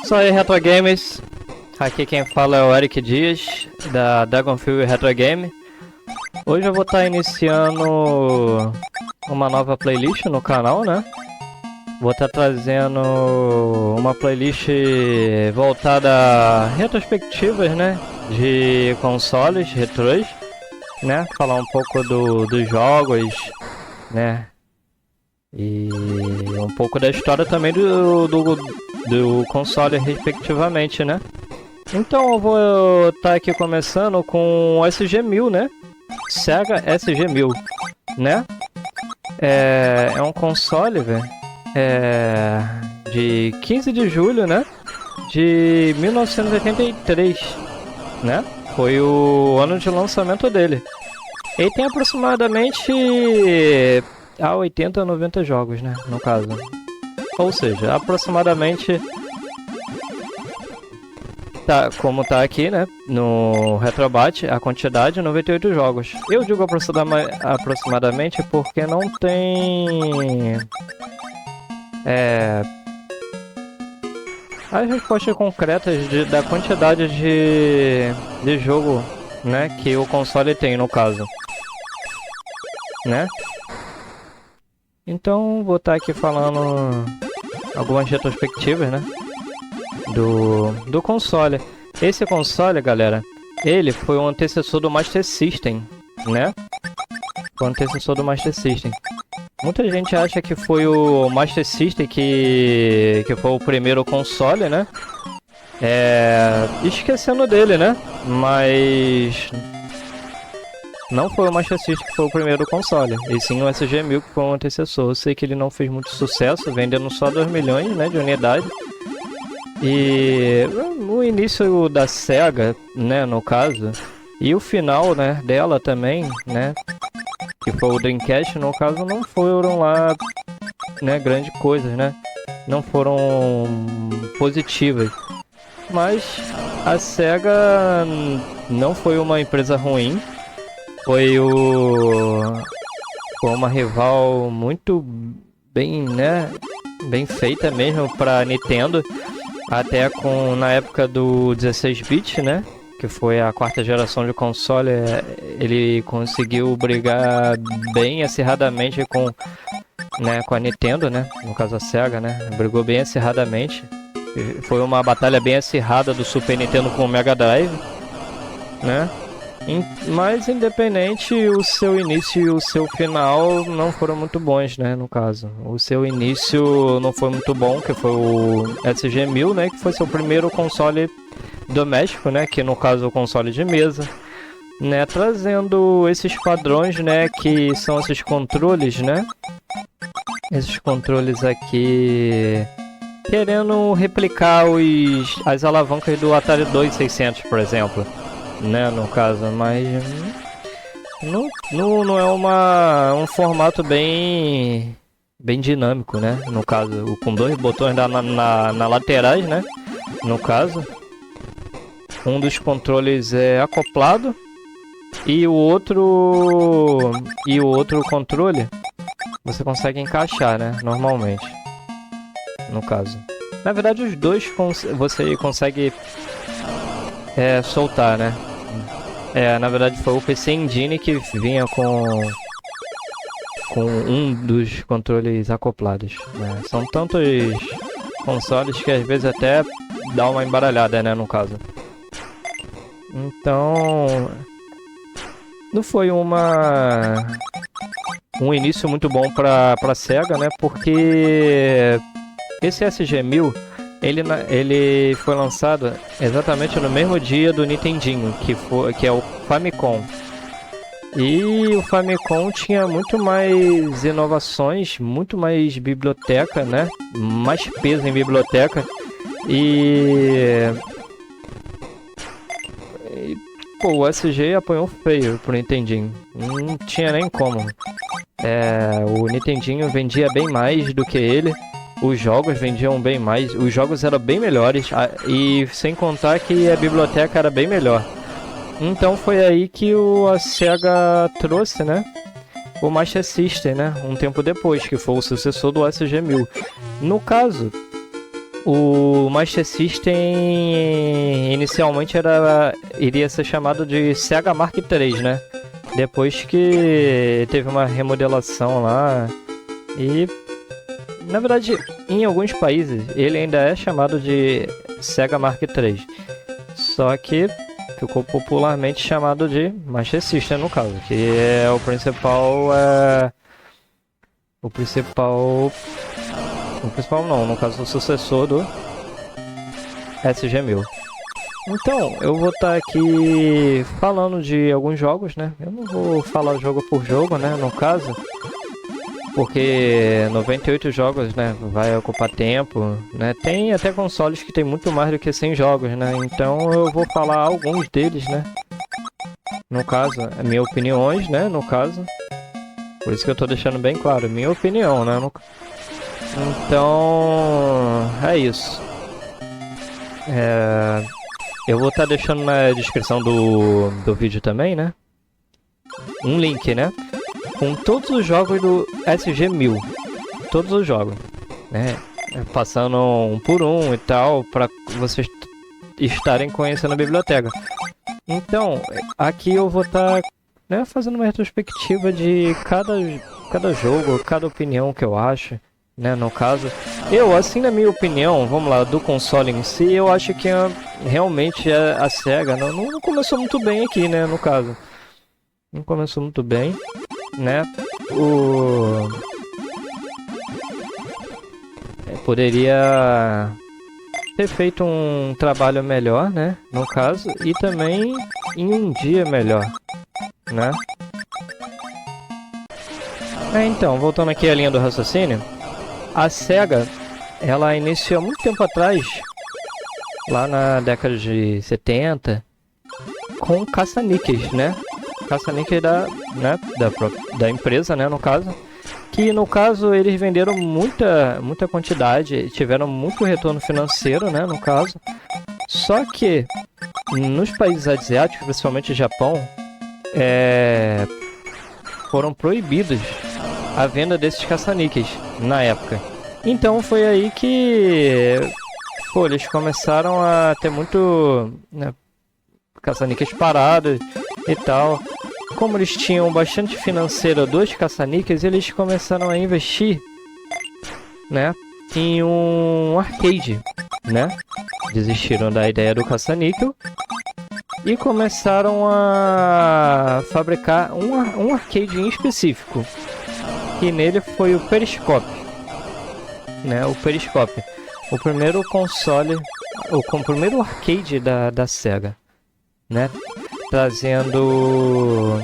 Isso aí, Retro Games. Aqui quem fala é o Eric Dias, da Dragon Fury Retro Game. Hoje eu vou estar iniciando uma nova playlist no canal, né? Vou estar trazendo uma playlist voltada a retrospectivas, né? De consoles retrôs, né? Falar um pouco dos jogos, né? E um pouco da história também do console respectivamente, né? Então eu vou estar aqui começando com o SG-1000, né? Sega SG-1000, né? É um console, velho, de 15 de julho, né? De 1983, né? Foi o ano de lançamento dele. Ele tem aproximadamente 80 a 90 jogos, né? No caso. Ou seja, aproximadamente... Tá, como tá aqui, né, no Retrobat, a quantidade 98 jogos. Eu digo aproximadamente porque não tem as respostas concretas da quantidade de jogo, né, que o console tem no caso, né? Então vou estar aqui falando algumas retrospectivas, né, do console. Esse console, galera, ele foi o antecessor do Master System, né? Foi o antecessor do Master System. Muita gente acha que foi o Master System que foi o primeiro console, né? Esquecendo dele, né? Mas não foi o Master System que foi o primeiro console, e sim o SG-1000 que foi o antecessor. Eu sei que ele não fez muito sucesso, vendendo só 2 milhões, né, de unidades. E o início da Sega, né, no caso, e o final, né, dela também, né, que foi o Dreamcast, no caso, não foram lá, né, grandes coisas, né, não foram positivas. Mas a Sega não foi uma empresa ruim, foi uma rival muito bem, né, bem feita mesmo para Nintendo. Até na época do 16-bit, né? Que foi a quarta geração de console, ele conseguiu brigar bem acirradamente com a Nintendo, né? No caso a Sega, né? Brigou bem acirradamente. Foi uma batalha bem acirrada do Super Nintendo com o Mega Drive, né? Mas independente, o seu início e o seu final não foram muito bons, né, no caso. O seu início não foi muito bom, que foi o SG-1000, né, que foi seu primeiro console doméstico, né, que no caso é o console de mesa, né, trazendo esses padrões, né, que são esses controles, né, esses controles aqui querendo replicar as alavancas do Atari 2600, por exemplo, né, no caso, mas não é um formato bem dinâmico, né, no caso, com 2 botões na laterais, né, no caso, um dos controles é acoplado e o outro controle você consegue encaixar, né, normalmente, no caso. Na verdade, os dois você consegue soltar, né? Na verdade foi o PC Engine que vinha com um dos controles acoplados, né? São tantos consoles que às vezes até dá uma embaralhada, né, no caso. Então, não foi um início muito bom para Sega, né? Porque esse SG-1000 ele foi lançado exatamente no mesmo dia do Nintendinho, que é o Famicom. E o Famicom tinha muito mais inovações, muito mais biblioteca, né? Mais peso em biblioteca. Pô, o SG apanhou feio pro Nintendinho. Não tinha nem como. O Nintendinho vendia bem mais do que ele. Os jogos vendiam bem mais, os jogos eram bem melhores, e sem contar que a biblioteca era bem melhor. Então foi aí que a Sega trouxe, né, o Master System, né, um tempo depois, que foi o sucessor do SG-1000. No caso, O Master System inicialmente iria ser chamado de Sega Mark III, né? Depois que teve uma remodelação lá e, na verdade, em alguns países ele ainda é chamado de Sega Mark III. Só que ficou popularmente chamado de Master System no caso, que é o principal, o principal não, no caso o sucessor do SG-1000. Então, eu vou estar aqui falando de alguns jogos, né? Eu não vou falar jogo por jogo, né, no caso, porque 98 jogos, né, vai ocupar tempo, né? Tem até consoles que tem muito mais do que 100 jogos, né? Então eu vou falar alguns deles, né? No caso, minhas opiniões, né, no caso. Por isso que eu tô deixando bem claro, minha opinião, né? Então, é isso. Eu vou estar deixando na descrição do vídeo também, né? Um link, né? Com todos os jogos do SG-1000. Todos os jogos, né? Passando um por um e tal, para vocês estarem conhecendo a biblioteca. Então, aqui eu vou estar, né, fazendo uma retrospectiva de cada jogo, cada opinião que eu acho, né, no caso. Eu, assim, na minha opinião, vamos lá, do console em si, eu acho que realmente a SEGA não começou muito bem aqui, né, no caso. Não começou muito bem, né. Poderia ter feito um trabalho melhor, né, no caso, e também em um dia melhor, né. Então, voltando aqui à linha do raciocínio, a SEGA, ela iniciou muito tempo atrás, lá na década de 70, com caça-níqueis, né? Caça-níqueis da empresa, né, no caso. Que, no caso, eles venderam muita quantidade, tiveram muito retorno financeiro, né, no caso. Só que, nos países asiáticos, principalmente Japão, foram proibidos a venda desses caça-níqueis na época. Então foi aí que eles começaram a ter muito, né, caça-níqueis parados e tal. Como eles tinham bastante financeiro dos caça-níqueis, eles começaram a investir, né, em um arcade, né? Desistiram da ideia do caça-níquel e começaram a fabricar um arcade em específico. E nele foi o Periscope, né? O Periscope, o primeiro console, o primeiro arcade da SEGA, né? Trazendo,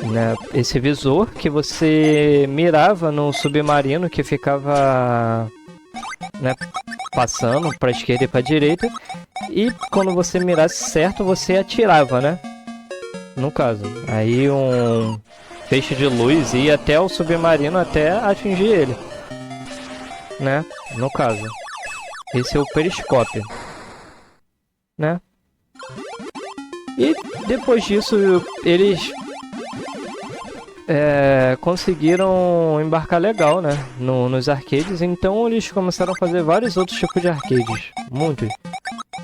né, esse visor que você mirava no submarino que ficava, né, passando para a esquerda e para a direita, e quando você mirasse certo você atirava, né? No caso, aí um feixe de luz ia até o submarino até atingir ele, né? No caso, esse é o periscópio, né? E depois disso eles conseguiram embarcar legal, né, nos arcades. Então eles começaram a fazer vários outros tipos de arcades, muitos,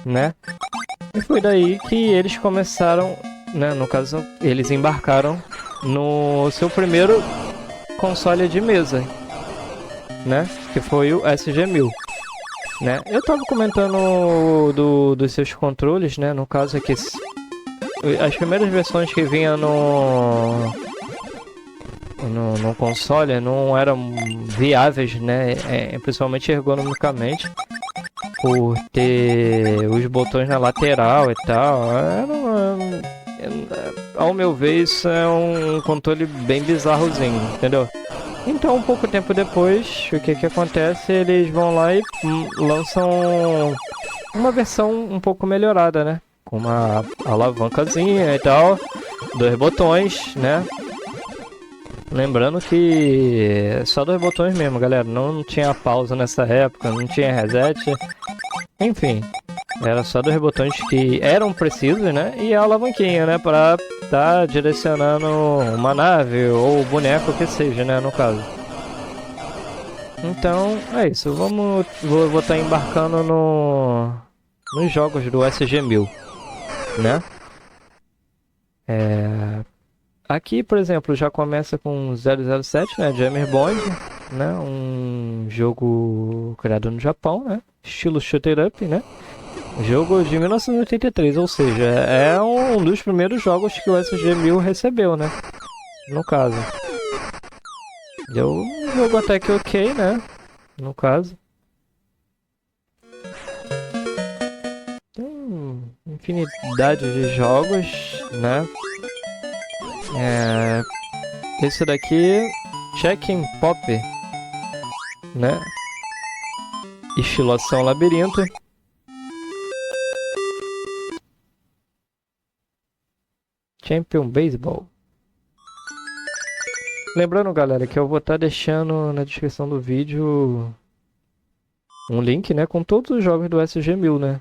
né? E foi daí que eles começaram, né, no caso eles embarcaram no seu primeiro console de mesa, né, que foi o SG-1000, né? Eu tava comentando dos seus controles, né, no caso é que as primeiras versões que vinha no console não eram viáveis, né, principalmente ergonomicamente, por ter os botões na lateral e tal. Ao meu ver, isso é um controle bem bizarrozinho, entendeu? Então, um pouco tempo depois, o que acontece? Eles vão lá e lançam uma versão um pouco melhorada, né? Com uma alavancazinha e tal, 2 botões, né? Lembrando que só 2 botões mesmo, galera. Não tinha pausa nessa época, não tinha reset. Enfim, era só 2 botões que eram precisos, né? E a alavanquinha, né? Pra estar direcionando uma nave ou boneco que seja, né? No caso. Então, é isso. Vou estar embarcando nos jogos do SG-1000, né? Aqui, por exemplo, já começa com 007, né? James Bond, né? Um jogo criado no Japão, né? Estilo shooter up, né? Jogo de 1983, ou seja, é um dos primeiros jogos que o SG-1000 recebeu, né? No caso. Deu um jogo até que ok, né? No caso. Tem infinidade de jogos, né? Esse daqui, Check-in Pop, né? Estilação Labirinto. Champion Baseball. Lembrando, galera, que eu vou estar deixando na descrição do vídeo um link, né, com todos os jogos do SG-1000, né?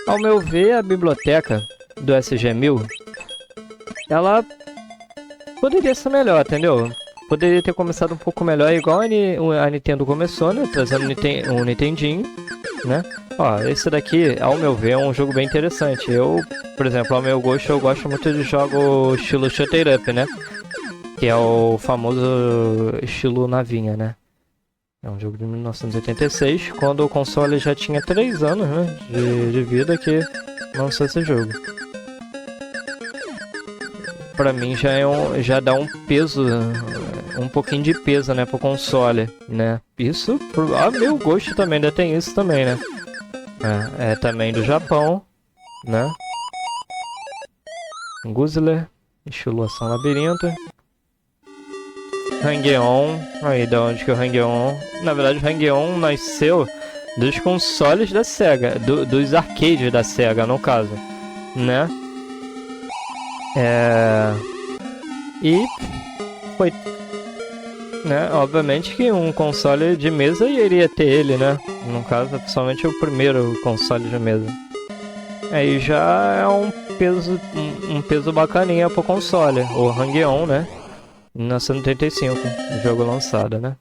Ao meu ver, a biblioteca do SG-1000, ela poderia ser melhor, entendeu? Poderia ter começado um pouco melhor, igual a Nintendo começou, né? Trazendo um Nintendinho, né? Ó, esse daqui, ao meu ver, é um jogo bem interessante. Eu, por exemplo, ao meu gosto, eu gosto muito de jogos estilo shooter up, né? Que é o famoso estilo navinha, né? É um jogo de 1986, quando o console já tinha 3 anos, né? De vida que lançou esse jogo. Pra mim já dá um peso, um pouquinho de peso, né, pro console, né? Isso, a meu gosto também, ainda tem isso também, né? É também do Japão, né? Guzzler, Estilação Labirinto. Hang-On, aí da onde que é o Hang-On? Na verdade o Hang-On nasceu dos consoles da SEGA, dos arcades da SEGA, no caso, né? E foi, né? Obviamente que um console de mesa iria ter ele, né? No caso, principalmente o primeiro console de mesa. Aí já é um peso bacaninha pro console, o Hang-On, né? 1985, o jogo lançado, né?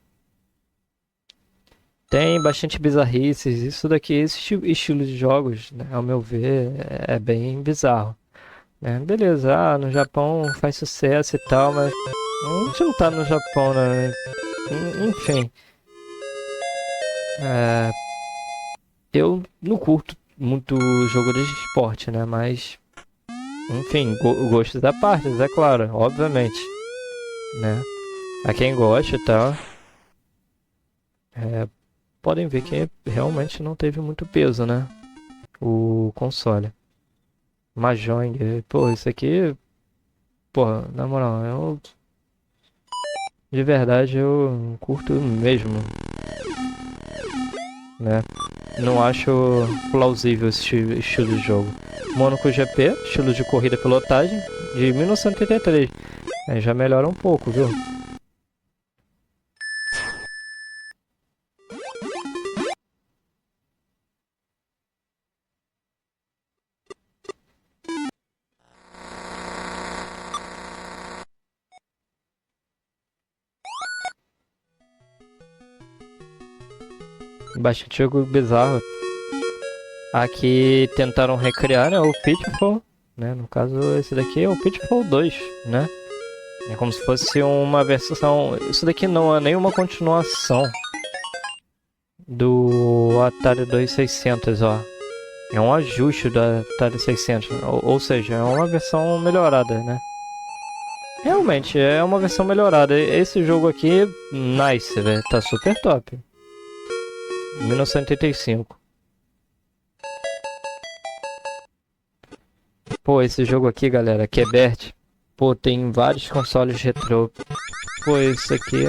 Tem bastante bizarrices, isso daqui, esse estilo de jogos, né, ao meu ver, é bem bizarro. Né? Beleza, no Japão faz sucesso e tal, mas a gente não tá no Japão, né? Enfim. Eu não curto muito jogo de esporte, né? Mas, enfim, gostos à parte, é claro, obviamente. Né? A quem gosta e tal, podem ver que realmente não teve muito peso, né? O console. Mahjong, pô, isso aqui, pô, na moral, de verdade eu curto mesmo, né? Não acho plausível esse estilo de jogo. Monaco GP, estilo de corrida pilotagem, de 1983. Aí já melhora um pouco, viu? Bastante jogo bizarro. Aqui tentaram recriar, né, o Pitfall, né? No caso, esse daqui é o Pitfall 2, né? É como se fosse uma versão... Isso daqui não é nenhuma continuação do Atari 2600, ó. É um ajuste do Atari 600, ou seja, é uma versão melhorada, né? Realmente, é uma versão melhorada. Esse jogo aqui, nice, velho. Tá super top. 1985. Pô, esse jogo aqui, galera, Quebert. Pô, tem vários consoles retrô. Pô, isso aqui...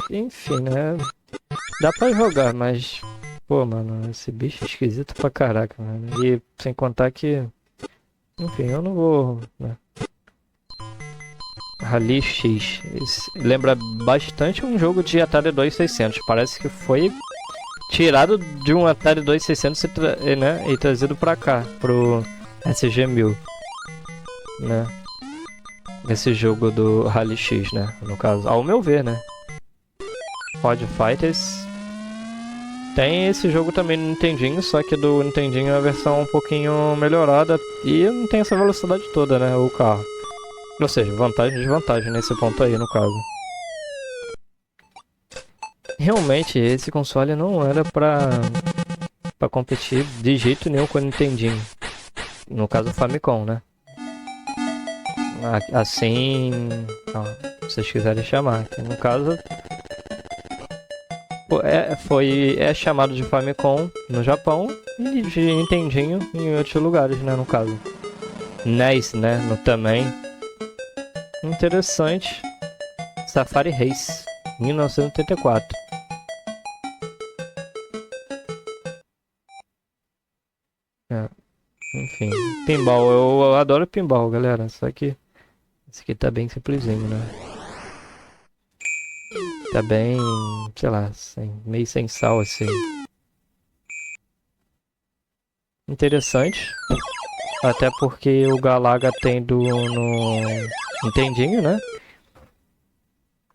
enfim, né? Dá pra jogar, mas... Pô, mano, esse bicho é esquisito pra caraca, mano. E sem contar que... Enfim, eu não vou... né? Rally X. Lembra bastante um jogo de Atari 2600. Parece que foi tirado de um Atari 2600 né, e trazido pra cá, pro SG-1000. né? Esse jogo do Rally X, né? No caso, ao meu ver, né? Pod Fighters. Tem esse jogo também no Nintendinho, só que do Nintendinho é a versão um pouquinho melhorada e não tem essa velocidade toda, né? O carro. Ou seja, vantagem e desvantagem nesse ponto aí, no caso. Realmente, esse console não era pra competir de jeito nenhum com o Nintendinho. No caso, o Famicom, né? Assim, ó, se vocês quiserem chamar. No caso, é chamado de Famicom no Japão e de Nintendinho em outros lugares, né? No caso, NES, né? Também. Interessante. Safari Race, 1984. É, enfim, pinball, eu adoro pinball, galera. Só que esse aqui tá bem simplesinho, né? Tá bem, sei lá, meio sem sal assim. Interessante. Até porque o Galaga tem no Nintendinho, né?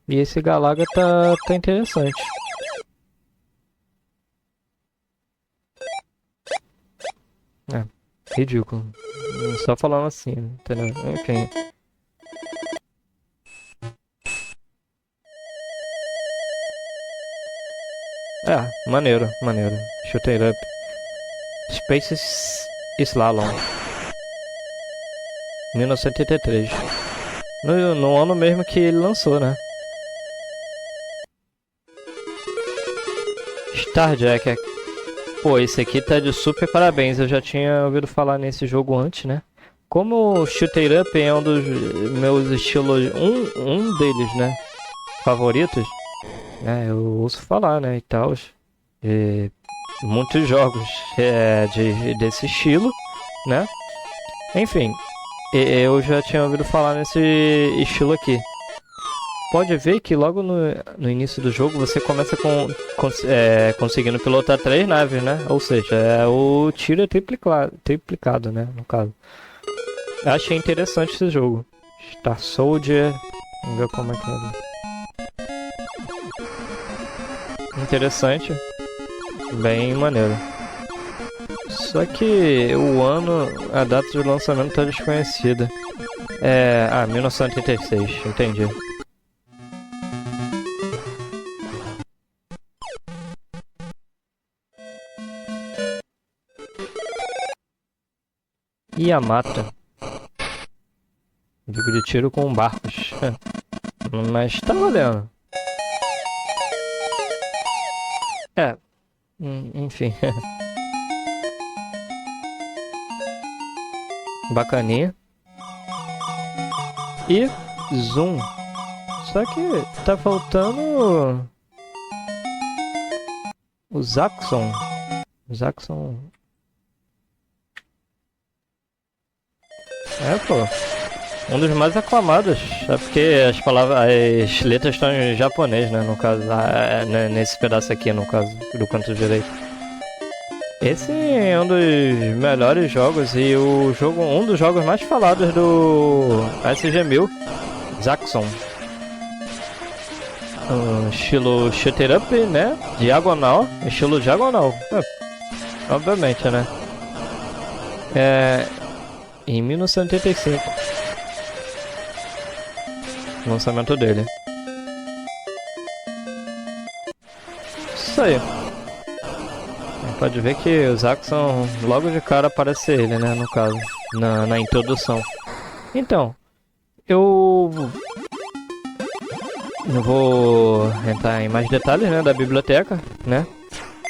E esse Galaga tá interessante. É, ridículo. Só falando assim, entendeu? Enfim. Maneiro, maneiro. Shooter Up. Space Slalom. 1983. No ano mesmo que ele lançou, né? Starjack. Pô, esse aqui tá de super parabéns. Eu já tinha ouvido falar nesse jogo antes, né? Como o Shooter Up é um dos meus estilos, um deles, né? Favoritos, né? Eu ouço falar, né? E tal. Muitos jogos desse estilo, né? Enfim, eu já tinha ouvido falar nesse estilo aqui. Pode ver que logo no início do jogo você começa conseguindo pilotar 3 naves, né? Ou seja, o tiro é triplicado, né? No caso. Eu achei interessante esse jogo. Star Soldier. Vamos ver como é que é. Interessante. Bem maneiro. Só que o ano, a data de lançamento tá desconhecida. 1986, entendi. Yamata. Jogo de tiro com barcos. Mas tá valendo. Enfim. Bacaninha. E zoom. Só que tá faltando o Zaxxon. Pô. Um dos mais aclamados. É porque as letras estão em japonês, né? No caso, nesse pedaço aqui, no caso, do canto direito. Esse é um dos melhores jogos e um dos jogos mais falados do SG-1000, Zaxxon. Estilo shooter up, né? Diagonal, estilo diagonal. Obviamente, né? Em 1985. Lançamento dele. Isso aí. Pode ver que o Zaxxon logo de cara aparece ele, né? No caso, na introdução. Então, eu não vou entrar em mais detalhes, né? Da biblioteca, né?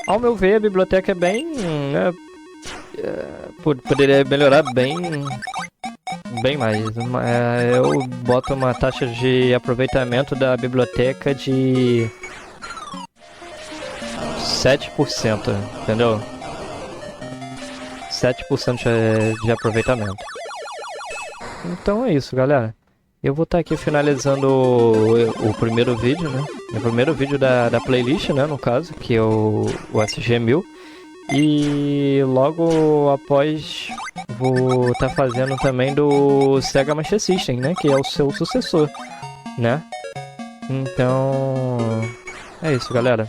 Ao meu ver, a biblioteca é bem, né? Poderia melhorar bem mais. Eu boto uma taxa de aproveitamento da biblioteca de 7%, entendeu? 7% de aproveitamento. Então é isso, galera. Eu vou estar aqui finalizando o primeiro vídeo, né? O primeiro vídeo da playlist, né? No caso, que é o SG-1000. E logo após vou estar fazendo também do Sega Master System, né? Que é o seu sucessor, né? Então, é isso, galera.